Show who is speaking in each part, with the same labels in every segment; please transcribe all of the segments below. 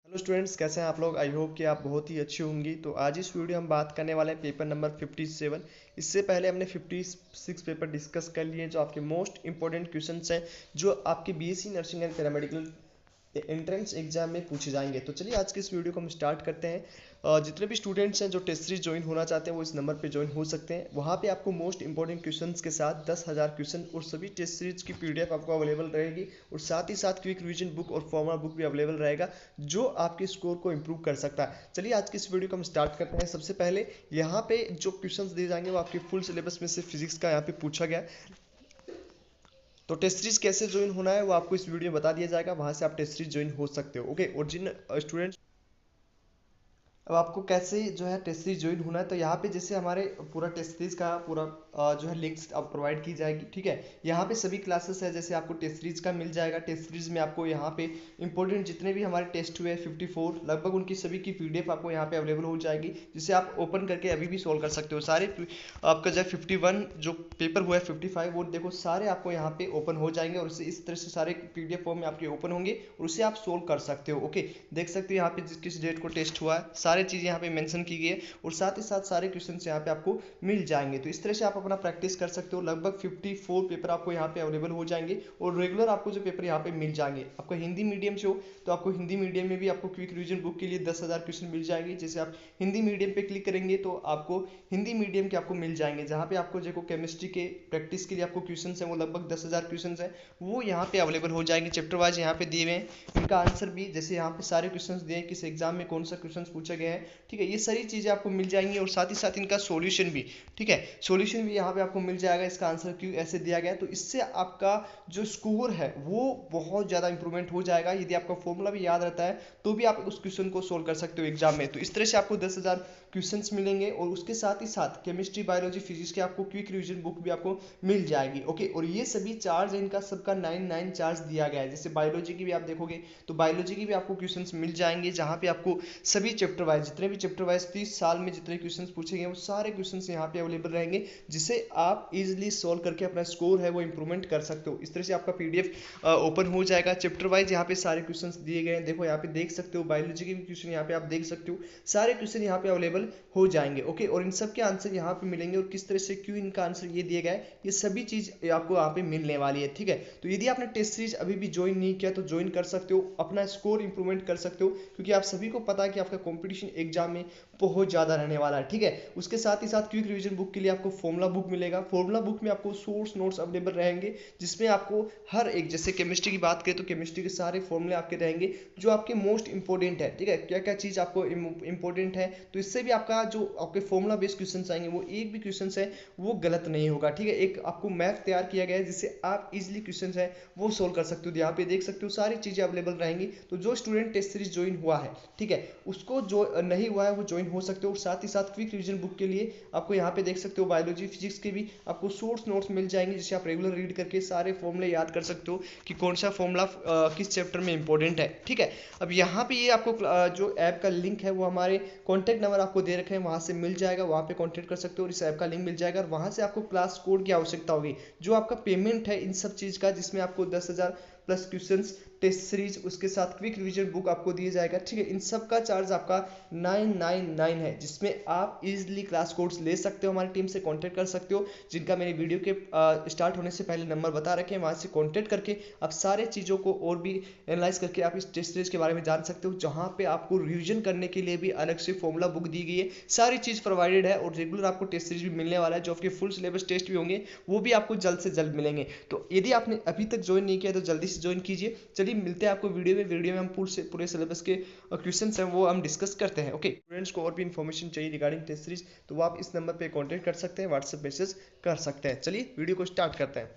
Speaker 1: Hello students, कैसे हैं आप लोग। आई होप कि आप बहुत ही अच्छी होंगी। तो आज इस वीडियो हम बात करने वाले हैं पेपर नंबर 57। इससे पहले हमने 56 पेपर डिस्कस कर लिए जो आपके मोस्ट इंपॉर्टेंट क्वेश्चंस हैं, जो आपके BSc nursing and paramedical entrance exam में पूछे जाएंगे। तो चलिए आज के इस वीडियो को हम स्टार्ट करते हैं। जितने भी स्टूडेंट्स हैं जो टेस्ट सीरीज ज्वाइन होना चाहते हैं वो इस नंबर पे ज्वाइन हो सकते हैं। वहाँ पे आपको मोस्ट इंपॉर्टेंट क्वेश्चंस के साथ 10,000 क्वेश्चन और सभी टेस्ट सीरीज की पीडीएफ आपको अवेलेबल रहेगी, और साथ ही साथ क्विक रिवीजन बुक और फॉर्मुला बुक भी अवेलेबल रहेगा जो आपके स्कोर को इंप्रूव कर सकता है। चलिए आज की इस वीडियो को हम स्टार्ट करते हैं। सबसे पहले यहाँ पे जो क्वेश्चंस दिए जाएंगे वो आपके फुल सिलेबस में से फिजिक्स का यहाँ पे पूछा गया। तो टेस्ट सीरीज कैसे ज्वाइन होना है वो आपको इस वीडियो में बता दिया जाएगा, वहां से आप टेस्ट सीरीज ज्वाइन हो सकते हो। ओके, और जिन स्टूडेंट्स अब आपको कैसे जो है टेस्ट सीरीज ज्वाइन होना है, तो यहाँ पे जैसे हमारे पूरा टेस्ट सीरीज का पूरा जो है लिंक्स अब प्रोवाइड की जाएगी। ठीक है, यहाँ पे सभी क्लासेस है, जैसे आपको टेस्ट सीरीज का मिल जाएगा। टेस्ट सीरीज में आपको यहाँ पे इंपॉर्टेंट जितने भी हमारे टेस्ट हुए 54 लगभग उनकी सभी की पीडीएफ आपको यहाँ पे अवेलेबल हो जाएगी, जिसे आप ओपन करके अभी भी सोल्व कर सकते हो। सारे आपका जो है 51 जो पेपर हुआ है 55 वो देखो सारे आपको यहाँ पे ओपन हो जाएंगे, और उससे इस तरह से सारे पीडीएफ फॉर्म में आपके ओपन होंगे और उसे आप सोल्व कर सकते हो। ओके, देख सकते हो यहाँ पे किस डेट को टेस्ट हुआ है, सारी चीज़ यहाँ पे मेंशन की गई है, और साथ ही साथ सारे क्वेश्चंस यहाँ पे आपको मिल जाएंगे। तो इस तरह से आप अपना प्रैक्टिस कर सकते हो। लगभग 54 पेपर आपको यहाँ पे अवेलेबल हो जाएंगे, और रेगुलर आपको जो पेपर यहाँ पे मिल जाएंगे। आपको हिंदी मीडियम से हो तो आपको हिंदी मीडियम में भी आपको क्विक रिवीजन बुक के लिए 10,000 क्वेश्चन मिल जाएंगे। जैसे आप हिंदी मीडियम पे क्लिक करेंगे तो आपको हिंदी मीडियम के आपको मिल जाएंगे, जहाँ पे आपको जो केमिस्ट्री के प्रैक्टिस के लिए आपको क्वेश्चन है वो लगभग 10,000 क्वेश्चन है, वो यहाँ पे अवेलेबल हो जाएंगे। चैप्टर वाइज यहाँ पे दिए हुए हैं, इनका आंसर भी जैसे यहाँ पे सारे क्वेश्चन दिए हैं, किस एग्जाम में कौन सा क्वेश्चन पूछा गया है। ठीक है, ये सारी चीज़ें आपको मिल जाएंगी, और साथ ही साथ इनका सॉल्यूशन भी। ठीक है, सॉल्यूशन भी यहाँ पे आपको मिल जाएगा, इसका आंसर क्यों ऐसे दिया गया है। तो इससे आपका जो स्कोर है वो बहुत ज़्यादा इंप्रूवमेंट हो जाएगा। यदि आपका फॉर्मूला भी याद रहता है तो भी आप उस क्वेश्चन को सोल्व कर सकते हो एग्जाम में। तो इस तरह से आपको 10,000 क्वेश्चंस मिलेंगे, और उसके साथ ही साथ केमिस्ट्री बायोलॉजी फिजिक्स के आपको क्विक रिवीजन बुक भी आपको मिल जाएगी। ओके, और ये सभी चार्ज है इनका सबका 99 चार्ज दिया गया है। जैसे बायोलॉजी की भी आप देखोगे तो बायोलॉजी की भी आपको क्वेश्चंस मिल जाएंगे, जहाँ पे आपको सभी चैप्टर वाइज जितने भी चैप्टर वाइज 30 साल में जितने क्वेश्चंस पूछे गए वो सारे क्वेश्चंस यहाँ पे अवेलेबल रहेंगे, जिसे आप इजीली सॉल्व करके अपना स्कोर है वो इंप्रूवमेंट कर सकते हो। इस तरह से आपका पीडीएफ ओपन हो जाएगा। चैप्टर वाइज यहाँ पे सारे क्वेश्चंस दिए गए हैं, देखो यहाँ पे देख सकते हो। बायोलॉजी के भी क्वेश्चन यहाँ पे आप देख सकते हो, सारे क्वेश्चन यहाँ पे अवेलेबल हो जाएंगे। ओके, और इन सब के आंसर यहाँ पे मिलेंगे, और किस तरह से क्यों इनका आंसर ये दिया गया है ये सभी चीज आपको यहाँ पे मिलने वाली है। ठीक है, तो यदि आपने टेस्ट सीरीज अभी भी ज्वाइन नहीं किया तो ज्वाइन कर सकते हो, अपना स्कोर इंप्रूवमेंट कर सकते हो, क्योंकि आप सभी को पता है कि आपका कंपटीशन एग्जाम में बहुत ज़्यादा रहने वाला है। ठीक है, उसके साथ ही साथ क्विक रिवीजन बुक के लिए आपको फॉर्मुला बुक मिलेगा। फॉर्मुला बुक में आपको सोर्स नोट्स अवेलेबल रहेंगे, जिसमें आपको हर एक, जैसे केमिस्ट्री की बात करें तो केमिस्ट्री के सारे फॉर्मूले आपके रहेंगे जो आपके मोस्ट इंपॉर्टेंट है। ठीक है, क्या क्या चीज़ आपको इंपॉर्टेंट है, तो इससे भी आपका जो आपके फॉर्मुला बेस्ड क्वेश्चन आएंगे वो एक भी क्वेश्चन है वो गलत नहीं होगा। ठीक है, एक आपको मैथ तैयार किया गया है जिससे आप इजिली क्वेश्चन है वो सोल्व कर सकते हो। यहाँ पे देख सकते हो सारी चीज़ें अवेलेबल रहेंगी। तो जो स्टूडेंट टेस्ट सीरीज ज्वाइन हुआ है, ठीक है, उसको जो नहीं हुआ है वो ज्वाइन हो सकते हो। और साथ ही साथ क्विक रिवीजन बुक के लिए आपको यहाँ पे देख सकते हो बायोलॉजी फिजिक्स के भी आपको सोर्स नोट्स मिल जाएंगे, जिसे आप रेगुलर रीड करके सारे फॉर्मूले याद कर सकते हो कि कौन सा फॉर्मूला किस चैप्टर में इंपॉर्टेंट है। ठीक है, अब यहाँ पे ये आपको जो ऐप का लिंक है वो हमारे कॉन्टैक्ट नंबर आपको दे रखे हैं, वहाँ से मिल जाएगा, वहाँ पे कॉन्टैक्ट कर सकते हो और इस ऐप का लिंक मिल जाएगा। और वहाँ से आपको क्लास कोड की आवश्यकता होगी, जो आपका पेमेंट है इन सब चीज़ का, जिसमें आपको 10,000 प्लस क्वेश्चंस टेस्ट सीरीज उसके साथ क्विक रिवीजन बुक आपको दिया जाएगा। ठीक है, इन सब का चार्ज आपका 999 है, जिसमें आप इजीली क्लास कोड्स ले सकते हो, हमारी टीम से कांटेक्ट कर सकते हो, जिनका मैंने वीडियो के स्टार्ट होने से पहले नंबर बता रखे हैं। वहाँ से कांटेक्ट करके आप सारे चीज़ों को और भी एनालाइज करके आप इस टेस्ट सीरीज के बारे में जान सकते हो, जहाँ पे आपको रिवीजन करने के लिए भी अलग से फॉर्मूला बुक दी गई है। सारी चीज़ प्रोवाइडेड है, और रेगुलर आपको टेस्ट सीरीज भी मिलने वाला है, जो आपके फुल सिलेबस टेस्ट भी होंगे वो भी आपको जल्द से जल्द मिलेंगे। तो यदि आपने अभी तक ज्वाइन नहीं किया तो जल्दी से ज्वाइन कीजिए। चलिए मिलते हैं आपको वीडियो में हम पूरे सिलेबस के क्वेश्चन हैं वो हम डिस्कस करते हैं। ओके, स्टूडेंट्स को और भी इन्फॉर्मेशन चाहिए रिगार्डिंग टेस्ट सीरीज तो वो आप इस नंबर पे कांटेक्ट कर सकते हैं, व्हाट्सएप मैसेज कर सकते हैं। चलिए वीडियो को स्टार्ट करते हैं।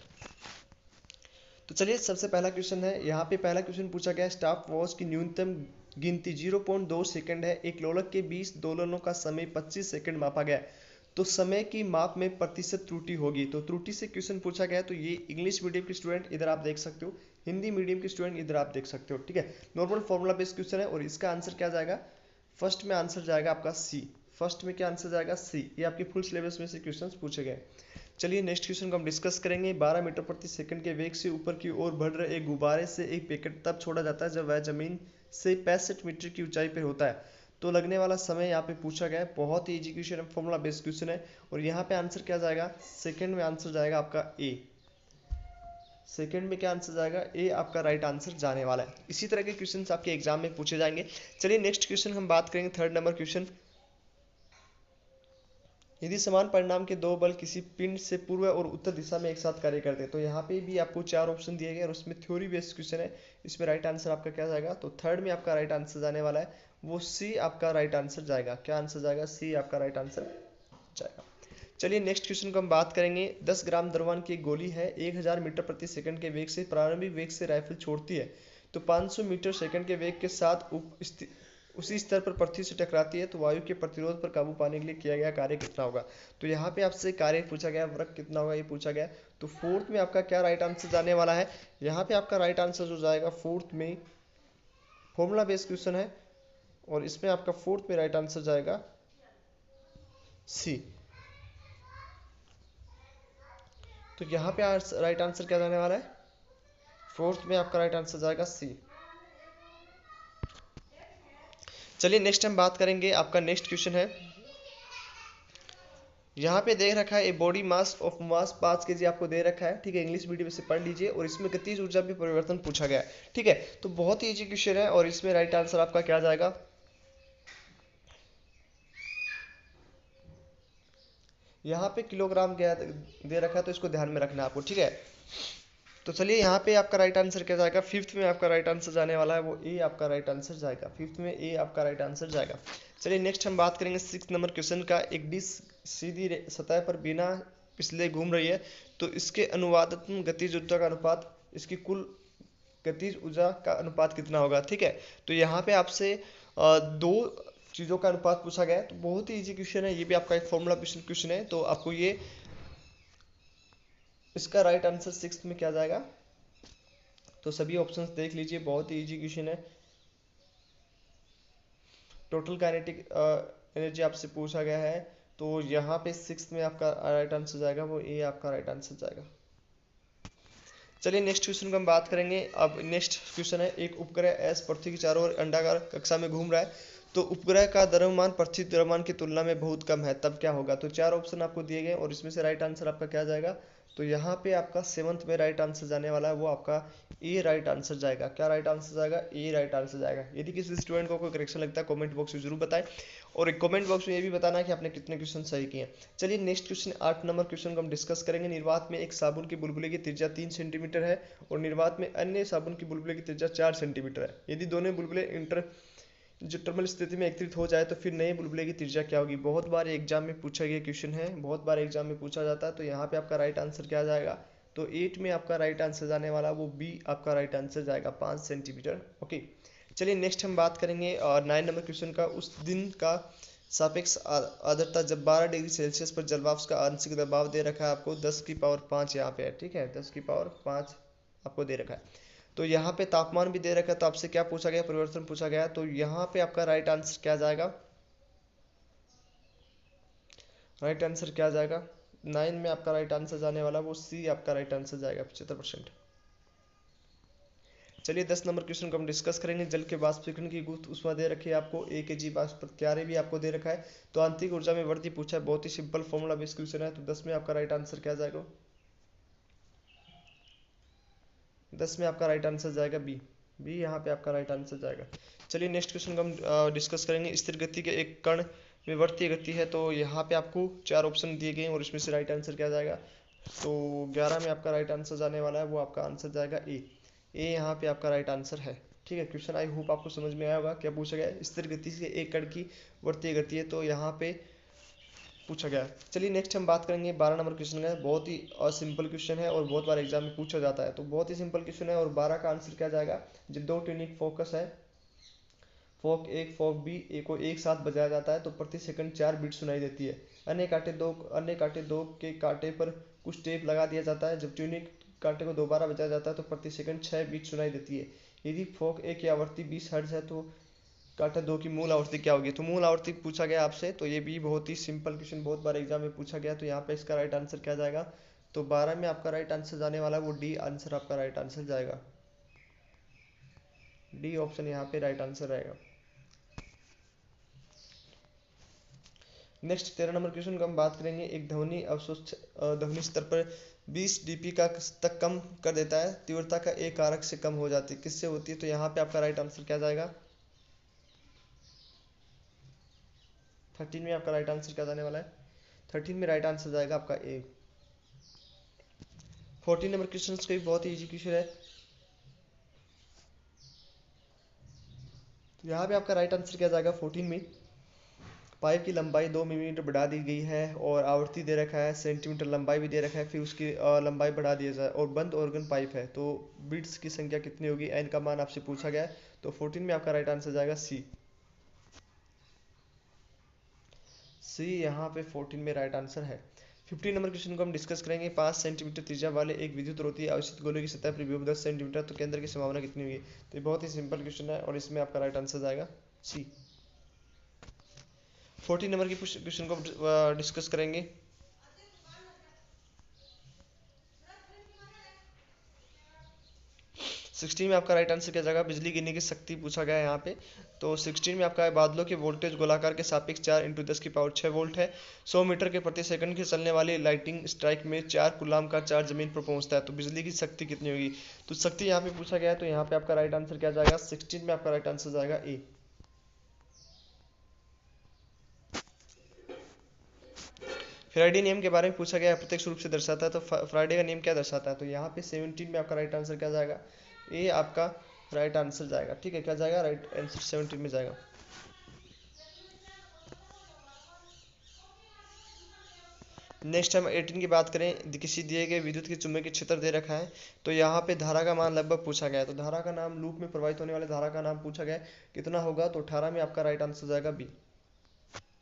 Speaker 1: तो चलिए सबसे पहला क्वेश्चन है, यहाँ पे पहला क्वेश्चन पूछा गया है, स्टॉप वॉच की न्यूनतम गिनती 0.2 सेकंड है, एक लोलक के 20 दोलनों का समय 25 सेकंड मापा गया है, तो समय की माप में प्रतिशत त्रुटि होगी। तो त्रुटि से क्वेश्चन पूछा गया है। तो ये इंग्लिश मीडियम के स्टूडेंट इधर आप देख सकते हो, हिंदी मीडियम के स्टूडेंट इधर आप देख सकते हो। ठीक है, नॉर्मल फॉर्मूला बेस्ड क्वेश्चन है, और इसका आंसर क्या जाएगा, फर्स्ट में आंसर जाएगा आपका सी। फर्स्ट में क्या आंसर जाएगा, सी। ये आपके फुल सिलेबस में से क्वेश्चन पूछे गए। चलिए नेक्स्ट क्वेश्चन को हम डिस्कस करेंगे। 12 मीटर प्रति सेकंड के वेग से ऊपर की ओर बढ़ रहे एक गुब्बारे से एक पैकेट तब छोड़ा जाता है जब वह जमीन से 65 मीटर की ऊंचाई पर होता है। तो लगने वाला समय यहाँ पे पूछा गया है, बहुत ही इजी क्वेश्चन है, फॉर्मूला बेस्ड क्वेश्चन है। और यहाँ पे आंसर क्या जाएगा, सेकंड में आंसर जाएगा आपका ए। सेकंड में क्या आंसर जाएगा, ए आपका राइट आंसर जाने वाला है। इसी तरह के क्वेश्चंस आपके एग्जाम में पूछे जाएंगे। चलिए नेक्स्ट क्वेश्चन हम बात करेंगे, थर्ड नंबर क्वेश्चन। यदि समान परिणाम के दो बल किसी पिंड से पूर्व और उत्तर दिशा में एक साथ कार्य करते हैं, तो यहाँ पे भी आपको 4 ऑप्शन दिए गए और उसमें थ्योरी बेस्ड क्वेश्चन है। इसमें राइट आंसर आपका क्या जाएगा, तो थर्ड में आपका राइट आंसर जाने वाला है, वो सी आपका राइट आंसर जाएगा। क्या आंसर जाएगा, सी आपका राइट आंसर जाएगा। चलिए नेक्स्ट क्वेश्चन को हम बात करेंगे। 10 ग्राम द्रव्यमान की एक गोली है, 1000 मीटर प्रति सेकंड के वेग से प्रारंभिक वेग से राइफल छोड़ती है, तो 500 मीटर सेकंड के वेग के साथ उसी स्तर पर पृथ्वी से टकराती है, तो वायु के प्रतिरोध पर काबू पाने के लिए किया गया कार्य कितना होगा। तो यहाँ पे आपसे कार्य पूछा गया, वर्क कितना होगा ये पूछा गया। तो फोर्थ में आपका क्या राइट आंसर जाने वाला है, यहाँ पे आपका राइट आंसर जो जाएगा फोर्थ में, फॉर्मूला बेस्ड क्वेश्चन है और इसमें आपका फोर्थ में राइट आंसर जाएगा सी। तो यहाँ पे राइट आंसर क्या जाने वाला है, फोर्थ में आपका राइट आंसर जाएगा सी। चलिए नेक्स्ट हम बात करेंगे, आपका नेक्स्ट क्वेश्चन है, यहाँ पे दे रखा है a body mass of mass 5 kg आपको दे रखा है, ठीक है। इंग्लिश मीडियम से पढ़ लीजिए और इसमें गतिज ऊर्जा भी परिवर्तन पूछा गया है, ठीक है। तो बहुत ही इजी क्वेश्चन है और इसमें राइट आंसर आपका क्या जाएगा, यहाँ पे किलोग्राम दे रखा है, तो इसको ध्यान में रखना है आपको, ठीक है। तो चलिए यहाँ पे आपका राइट आंसर क्या जाएगा, फिफ्थ में आपका राइट आंसर जाने वाला है, वो ए आपका राइट आंसर जाएगा। फिफ्थ में ए आपका राइट आंसर जाएगा। चलिए नेक्स्ट हम बात करेंगे 6 नंबर क्वेश्चन का। एक डिश सीधी सतह पर बिना पिछले घूम रही है, तो इसके अनुवादत्मक गतिज ऊर्जा का अनुपात, इसकी कुल गतिज ऊर्जा का अनुपात कितना होगा, ठीक है। तो यहाँ पे आपसे दो चीज़ों का अनुपात पूछा गया है, तो बहुत ही इजी क्वेश्चन है, ये भी आपका एक फॉर्मूला क्वेश्चन है। तो आपको ये इसका राइट आंसर 6 में क्या जाएगा, तो सभी ऑप्शंस देख लीजिए, बहुत ही इजी क्वेश्चन है। टोटल काइनेटिक एनर्जी आपसे पूछा गया है, तो यहाँ पे 6 में आपका राइट आंसर जाएगा, वो ए आपका राइट आंसर जाएगा। चलिए नेक्स्ट क्वेश्चन को हम बात करेंगे। अब नेक्स्ट क्वेश्चन है, एक उपग्रह एस पृथ्वी के चारों ओर अंडाकार कक्षा में घूम रहा है, तो उपग्रह का द्रव्यमान पृथ्वी द्रव्यमान की तुलना में बहुत कम है, तब क्या होगा। तो 4 ऑप्शन आपको दिए गए और इसमें से राइट आंसर आपका क्या जाएगा, तो यहाँ पे आपका 7th में राइट आंसर जाने वाला है, वो आपका ए राइट आंसर जाएगा। क्या राइट आंसर जाएगा, ए राइट आंसर जाएगा। यदि किसी स्टूडेंट को कोई करेक्शन लगता है कमेंट बॉक्स में जरूर बताएं और एक कमेंट बॉक्स में ये भी बताना कि आपने कितने क्वेश्चन सही किए हैं। चलिए नेक्स्ट क्वेश्चन 8 नंबर क्वेश्चन को हम डिस्कस करेंगे। निर्वात में एक साबुन की बुलबुले की त्रिज्या 3 सेंटीमीटर है और निर्वात में अन्य साबुन की बुलबुले की त्रिज्या 4 सेंटीमीटर है। यदि दोनों बुलबुले जो टर्मल स्थिति में एकत्रित हो जाए, तो फिर नए बुलबुले की त्रिज्या क्या होगी। बहुत बार एग्जाम में पूछा गया क्वेश्चन है, बहुत बार एग्जाम में पूछा जाता है। तो यहाँ पे आपका राइट आंसर क्या जाएगा, तो 8 में आपका राइट आंसर जाने वाला, वो बी आपका राइट आंसर जाएगा, 5 सेंटीमीटर। ओके, चलिए नेक्स्ट हम बात करेंगे 9 नंबर क्वेश्चन का। उस दिन का सापेक्ष आर्द्रता जब 12 डिग्री सेल्सियस पर जलवाष्प का आंशिक दबाव दे रखा है आपको 10⁵ यहाँ पे है, ठीक है, 10⁵ आपको दे रखा है। तो यहाँ पे तापमान भी दे रखा है, तो आपसे क्या पूछा गया, परिवर्तन पूछा गया। तो यहाँ पे आपका राइट आंसर क्या जाएगा, राइट आंसर क्या जाएगा, 9 में आपका राइट आंसर जाने वाला, वो सी आपका राइट आंसर जाएगा, 75%। चलिए 10 नंबर क्वेश्चन को हम डिस्कस करेंगे। जल के वाष्पीकरण की गुप्त ऊष्मा दे रखी है आपको, 1 kg वाष्प प्रत्यारे भी आपको दे रखा है। तो आंतरिक ऊर्जा में वृद्धि पूछा है, बहुत ही सिंपल फॉर्मूला बेस्ड क्वेश्चन है। तो 10 में आपका राइट आंसर क्या जाएगा, 10 में आपका राइट आंसर जाएगा बी, बी यहाँ पे आपका राइट आंसर जाएगा। चलिए नेक्स्ट क्वेश्चन को हम डिस्कस करेंगे। स्थिर गति के एक कण में वर्तीय गति है, तो यहाँ पे आपको 4 ऑप्शन दिए गए और इसमें से राइट आंसर क्या जाएगा, तो 11 में आपका राइट आंसर जाने वाला है, वो आपका आंसर जाएगा ए, ए यहाँ पे आपका राइट आंसर है, ठीक है। क्वेश्चन आई होप आपको समझ में आया होगा। क्या पूछा गया है, स्थिर गति से एक कण की वर्तीय गति है, तो यहाँ पे पूछा गया है। चलिए नेक्स्ट हम बात करेंगे 12 नंबर क्वेश्चन का। बहुत ही सिंपल क्वेश्चन है और बहुत बार एग्जाम में पूछा जाता है, तो बहुत ही सिंपल क्वेश्चन है। और 12 का आंसर क्या जाएगा, जो 2 ट्यूनिक फोकस है, फोक एक फोक बी ए को एक साथ बजाया जाता है, तो प्रति सेकंड 4 बीट सुनाई देती है। अन्य कांटे दो के कांटे पर कुछ टेप लगा दिया जाता है। जब ट्यूनिक कांटे को दोबारा बजाया जाता है, तो प्रति सेकंड 6 बीट सुनाई देती है। यदि फोक ए की आवृत्ति 20 हर्ट्ज है, तो कांटा 2 की मूल आवृत्ति क्या होगी। तो मूल आवृत्ति पूछा गया आपसे, तो ये भी बहुत ही सिंपल क्वेश्चन, बहुत बार एग्जाम में पूछा गया। तो यहाँ पे इसका राइट आंसर क्या जाएगा, तो 12 में आपका राइट आंसर जाने वाला है, वो डी आंसर आपका राइट आंसर जाएगा। डी ऑप्शन यहाँ पे राइट आंसर रहेगा। नेक्स्ट 13 नंबर क्वेश्चन को हम बात करेंगे। एक ध्वनि अवशोष ध्वनि स्तर पर 20 dB का तक कम कर देता है, तीव्रता का एक कारक से कम हो जाती है, किससे होती है? तो यहाँ पे आपका राइट आंसर क्या जाएगा? 13 में आपका राइट आंसर क्या जाने वाला है? 13 में राइट आंसर जाएगा आपका ए। 14 नंबर क्वेश्चन का भी बहुत ही इजी क्वेश्चन है। तो यहाँ पे आपका राइट आंसर क्या जाएगा? 14 में पाइप की लंबाई 2 मिलीमीटर बढ़ा दी गई है और आवृत्ति दे रखा है, सेंटीमीटर लंबाई भी दे रखा है, फिर उसकी लंबाई बढ़ा दिया जाए और बंद ऑर्गन पाइप है, तो बीट्स की संख्या कितनी होगी? एन का मान आपसे पूछा गया है। तो 14 में आपका राइट आंसर जाएगा सी। सी यहाँ पे 14 में राइट आंसर है। 15 नंबर क्वेश्चन को हम डिस्कस करेंगे। 5 सेंटीमीटर त्रिज्या वाले एक विद्युत रोधी आवेशित गोले की सतह पर विभव 10 सेंटीमीटर, तो केंद्र की संभावना कितनी होगी? तो ये बहुत ही सिंपल क्वेश्चन है और इसमें आपका राइट आंसर जाएगा सी। 14 नंबर की क्वेश्चन को डिस्कस करेंगे। 16 में आपका राइट आंसर क्या जाएगा? बिजली गिरने की शक्ति पूछा गया है यहाँ पे। तो 16 में आपका बादलों के वोल्टेज गोलाकार के सापेक्ष 4 × 10⁶ वोल्ट है। 100 मीटर के प्रति सेकंड की चलने वाली लाइटिंग स्ट्राइक में 4 कूलाम का चार्ज जमीन पर पहुंचता है, तो बिजली की शक्ति कितनी होगी? तो शक्ति यहाँ पे पूछा गया है, तो यहाँ पे आपका राइट आंसर क्या जाएगा? 16 में आपका राइट आंसर जाएगा ए। फ्राइडे नियम के बारे में पूछा गया है, प्रत्यक्ष रूप से दर्शाता है, तो फ्राइडे का नियम क्या दर्शाता है? तो यहाँ पे 17 में आपका राइट आंसर क्या जाएगा? ए आपका राइट आंसर जाएगा। ठीक है, क्या जाएगा? राइट आंसर 17 में जाएगा। नेक्स्ट हम 18 की बात करें। किसी दिए गए विद्युत के चुंबकीय क्षेत्र दे रखा है, तो यहाँ पे धारा का मान लगभग पूछा गया है, तो धारा का नाम, लूप में प्रवाहित होने वाले धारा का नाम पूछा गया है, कितना होगा? तो 18 में आपका राइट आंसर जाएगा बी।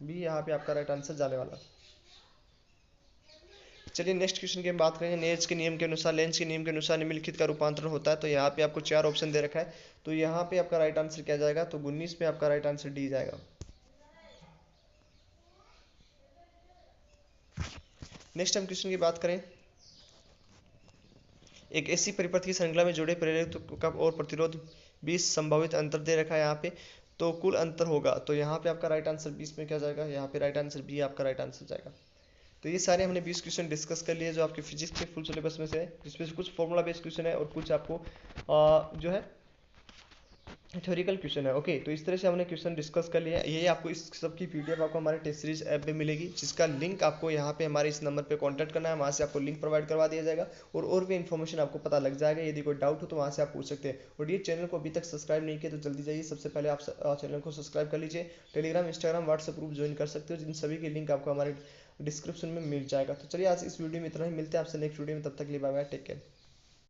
Speaker 1: बी यहाँ पे आपका राइट आंसर जाने वाला। चलिए नेक्स्ट क्वेश्चन की हम बात करेंगे। लेंज के नियम के अनुसार निम्नलिखित का रूपांतरण होता है, तो यहाँ पे आपको 4 ऑप्शन दे रखा है, तो यहाँ पे आपका राइट आंसर क्या जाएगा? तो 19 में आपका राइट आंसर डी जाएगा। नेक्स्ट हम क्वेश्चन की बात करें। एक ऐसी परिपथ की श्रृंखला में जुड़े प्रेरित का और प्रतिरोध 20 संभावित अंतर दे रखा है यहाँ पे, तो कुल अंतर होगा, तो यहाँ पे आपका राइट आंसर 20 में क्या जाएगा? यहाँ पे राइट आंसर बी आपका राइट आंसर जाएगा। तो ये सारे हमने 20 क्वेश्चन डिस्कस कर लिए जो आपके फिजिक्स के फुल सिलेबस में से है, जिसमें से कुछ फॉर्मूला बेस्ड क्वेश्चन है और कुछ आपको जो है थ्योरिकल क्वेश्चन है। ओके, तो इस तरह से हमने क्वेश्चन डिस्कस कर लिया। ये आपको इस सब की पीडीएफ आपको हमारे टेस्ट सीरीज ऐप में मिलेगी, जिसका लिंक आपको यहाँ पे हमारे इस नंबर पे कांटेक्ट करना है, वहाँ से आपको लिंक प्रोवाइड करवा दिया जाएगा और भी इन्फॉर्मेशन आपको पता लग जाएगा। यदि कोई डाउट हो तो वहाँ से आप पूछ सकते हैं। और ये चैनल को अभी तक सब्सक्राइब नहीं किया तो जल्दी जाइए, सबसे पहले आप चैनल को सब्सक्राइब कर लीजिए। Telegram, Instagram, WhatsApp group join कर सकते हो, जिन सभी की लिंक आपको हमारे डिस्क्रिप्शन में मिल जाएगा। तो चलिए आज इस वीडियो में इतना ही, मिलते हैं आपसे नेक्स्ट वीडियो में, तब तक के लिए बाय बाय, टेक केयर।